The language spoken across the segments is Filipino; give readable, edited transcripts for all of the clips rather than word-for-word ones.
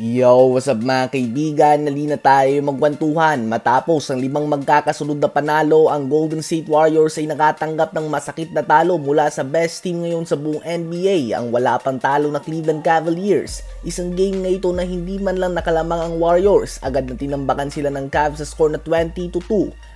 Yo, what's up mga kaibigan? Nalina tayo magkwentuhan. Matapos ang 5 magkakasunod na panalo, ang Golden State Warriors ay nakatanggap ng masakit na talo mula sa best team ngayon sa buong NBA, ang wala pang talo na Cleveland Cavaliers. Isang game na ito na hindi man lang nakalamang ang Warriors, agad na tinambakan sila ng Cavs sa score na 20-2.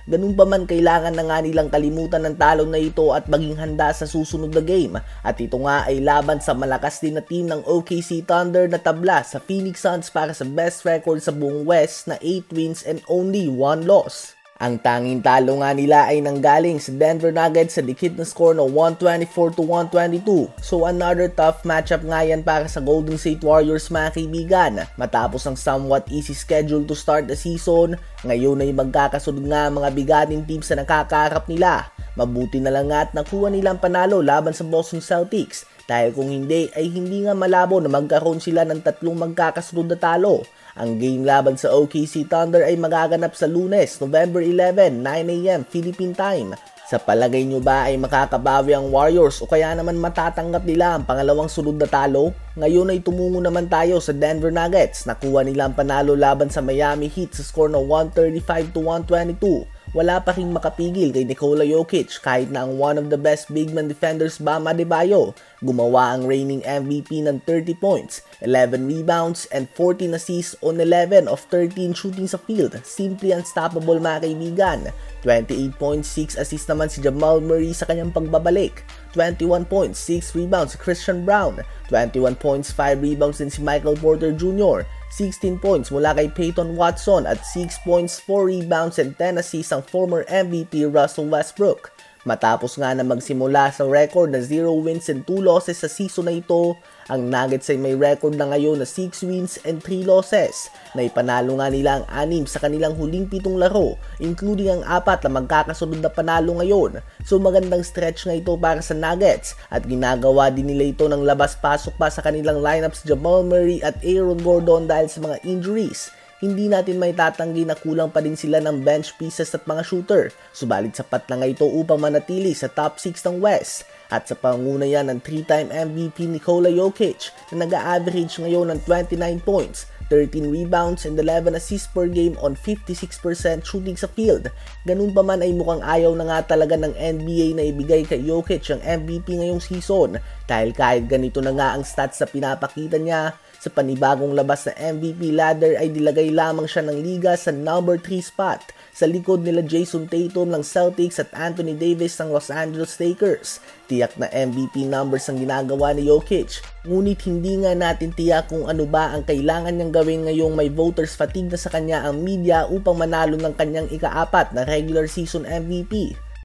Ganun pa man, kailangan na nga nilang kalimutan ng talo na ito at maging handa sa susunod na game. At ito nga ay laban sa malakas din na team ng OKC Thunder na tabla sa Phoenix Suns para sa best record sa buong West na 8 wins and only 1 loss. Ang tanging talo nga nila ay nanggaling sa Denver Nuggets sa dikit na score na 124-122. So another tough matchup nga yan para sa Golden State Warriors mga kaibigan. Matapos ang somewhat easy schedule to start the season, ngayon ay magkakasunod nga mga bigating teams na nakakaharap nila. Mabuti na lang nga at nakuha nilang panalo laban sa Boston Celtics, dahil kung hindi ay hindi nga malabo na magkaroon sila ng 3 magkakasunod na talo. Ang game laban sa OKC Thunder ay magaganap sa Lunes, November 11, 9 AM Philippine Time. Sa palagay nyo ba ay makakabawi ang Warriors o kaya naman matatanggap nila ang pangalawang sunod na talo? Ngayon ay tumungo naman tayo sa Denver Nuggets. Nakuha nila ang panalo laban sa Miami Heat sa score na 135-122. Wala pa ring makapigil kay Nikola Jokic kahit na ang one of the best big man defenders Bam Adebayo. Gumawa ang reigning MVP ng 30 points, 11 rebounds, and 14 assists on 11 of 13 shooting sa field. Simply unstoppable mga kaibigan. 28.6 assists naman si Jamal Murray sa kanyang pagbabalik. 21.6 rebounds si Christian Brown. 21 points, 5 rebounds din si Michael Porter Jr. 16 points mula kay Peyton Watson at 6 points, 4 rebounds and 10 assists ang former MVP Russell Westbrook. Matapos nga na magsimula sa record na 0 wins and 2 losses sa season na ito, ang Nuggets ay may record na ngayon na 6 wins and 3 losses. Naipanalo nga nila ang 6 sa kanilang huling 7 laro, including ang 4 na magkakasunod na panalo ngayon. So magandang stretch nga ito para sa Nuggets at ginagawa din nila ito ng labas-pasok pa sa kanilang lineups Jamal Murray at Aaron Gordon dahil sa mga injuries. Hindi natin may tatanggi na kulang pa din sila ng bench pieces at mga shooter. Subalit sapat na nga ito upang manatili sa top 6 ng West. At sa panguna yan ng 3-time MVP Nikola Jokic na nag-a-average ngayon ng 29 points, 13 rebounds and 11 assists per game on 56% shooting sa field. Ganun pa man ay mukhang ayaw na nga talaga ng NBA na ibigay kay Jokic ang MVP ngayong season dahil kahit ganito na nga ang stats na pinapakita niya, sa panibagong labas na MVP ladder ay dilagay lamang siya ng liga sa number 3 spot sa likod nila Jason Tatum ng Celtics at Anthony Davis ng Los Angeles Lakers. Tiyak na MVP numbers ang ginagawa ni Jokic, ngunit hindi nga natin tiyak kung ano ba ang kailangan niyang gawin ngayong may voters fatigue na sa kanya ang media upang manalo ng kanyang ika-4 na regular season MVP.